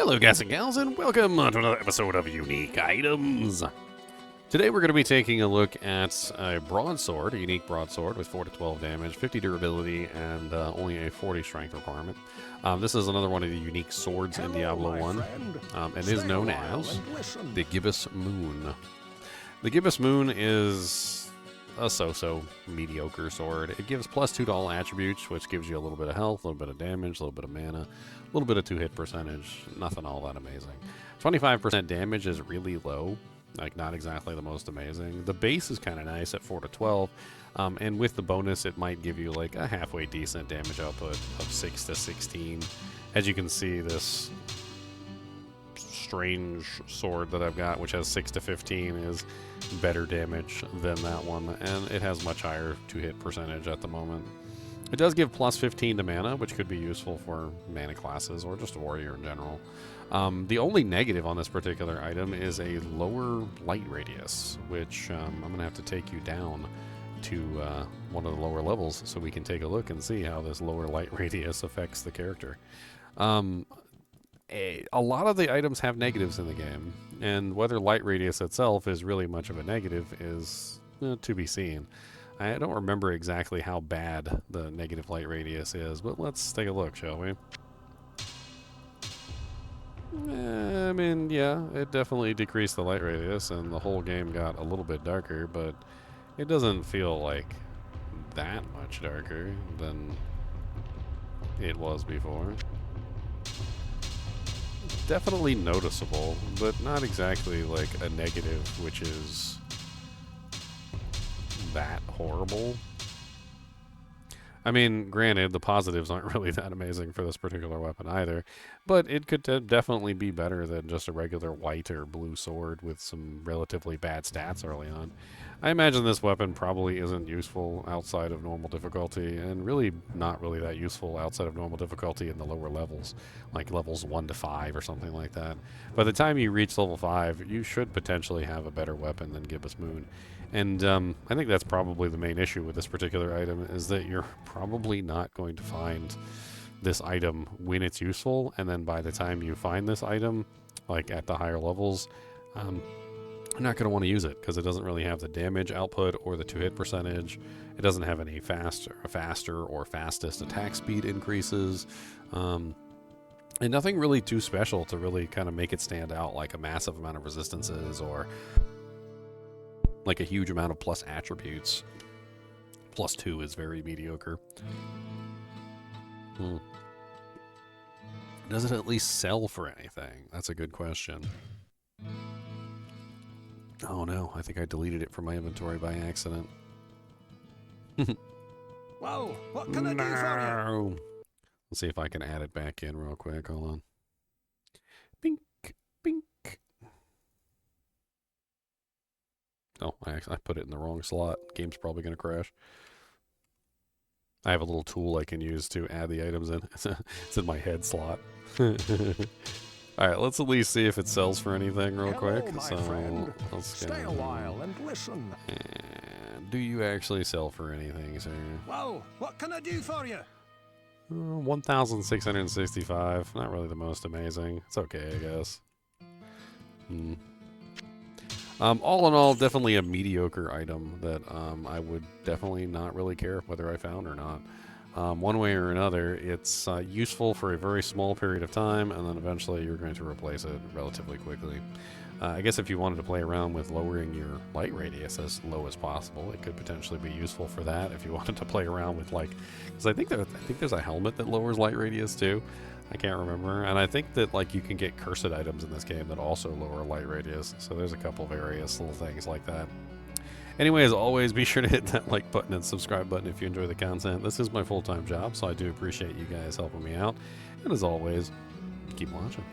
Hello guys and gals, and welcome to another episode of Unique Items. Today we're going to be taking a look at a broadsword, a unique broadsword with 4 to 12 damage, 50 durability, and only a 40 strength requirement. This is another one of the unique swords in Diablo 1, and is known as the Gibbous Moon. The Gibbous Moon is a so-so mediocre sword. It gives +2 to all attributes, which gives you a little bit of health, a little bit of damage, a little bit of mana, a little bit of 2-hit percentage, nothing all that amazing. 25% damage is really low, like not exactly the most amazing. The base is kind of nice at 4 to 12, and with the bonus it might give you like a halfway decent damage output of 6 to 16. As you can see, this strange sword that I've got, which has 6 to 15, is better damage than that one, and it has much higher 2-hit percentage at the moment. It does give +15 to mana, which could be useful for mana classes or just a warrior in general. The only negative on this particular item is a lower light radius, which I'm going to have to take you down to one of the lower levels so we can take a look and see how this lower light radius affects the character. A lot of the items have negatives in the game, and whether light radius itself is really much of a negative is to be seen. I don't remember exactly how bad the negative light radius is, but let's take a look, shall we? I mean, yeah, it definitely decreased the light radius, and the whole game got a little bit darker, but it doesn't feel like that much darker than it was before. Definitely noticeable, but not exactly like a negative, which is that horrible. I mean, granted, the positives aren't really that amazing for this particular weapon either, but it could definitely be better than just a regular white or blue sword with some relatively bad stats early on. I imagine this weapon probably isn't useful outside of normal difficulty, and really not really that useful outside of normal difficulty in the lower levels, like levels 1 to 5 or something like that. By the time you reach level 5, you should potentially have a better weapon than Gibbous Moon. And I think that's probably the main issue with this particular item, is that you're probably not going to find this item when it's useful, and then by the time you find this item, like at the higher levels, you're not going to want to use it because it doesn't really have the damage output or the 2-hit percentage. It doesn't have any faster or fastest attack speed increases, and nothing really too special to really kind of make it stand out, like a massive amount of resistances or like a huge amount of plus attributes. +2 is very mediocre. Does it at least sell for anything? That's a good question. Oh no, I think I deleted it from my inventory by accident. Well, what can I do for you? Let's see if I can add it back in real quick. Hold on. Bink, bink. Oh, I put it in the wrong slot. Game's probably going to crash. I have a little tool I can use to add the items in. It's in my head slot. Alright, let's at least see if it sells for anything real quick. My so friend. let's Stay a while and listen. And do you actually sell for anything, sir? Well, what can I do for you? 1,665. Not really the most amazing. It's okay, I guess. All in all, definitely a mediocre item that I would definitely not really care whether I found or not. One way or another, it's useful for a very small period of time, and then eventually you're going to replace it relatively quickly. I guess if you wanted to play around with lowering your light radius as low as possible, it could potentially be useful for that. If you wanted to play around with, like, because I think there's a helmet that lowers light radius too. I can't remember, and I think that like you can get cursed items in this game that also lower light radius. So there's a couple various little things like that. Anyway, as always, be sure to hit that like button and subscribe button if you enjoy the content. This is my full-time job, so I do appreciate you guys helping me out. And as always, keep watching.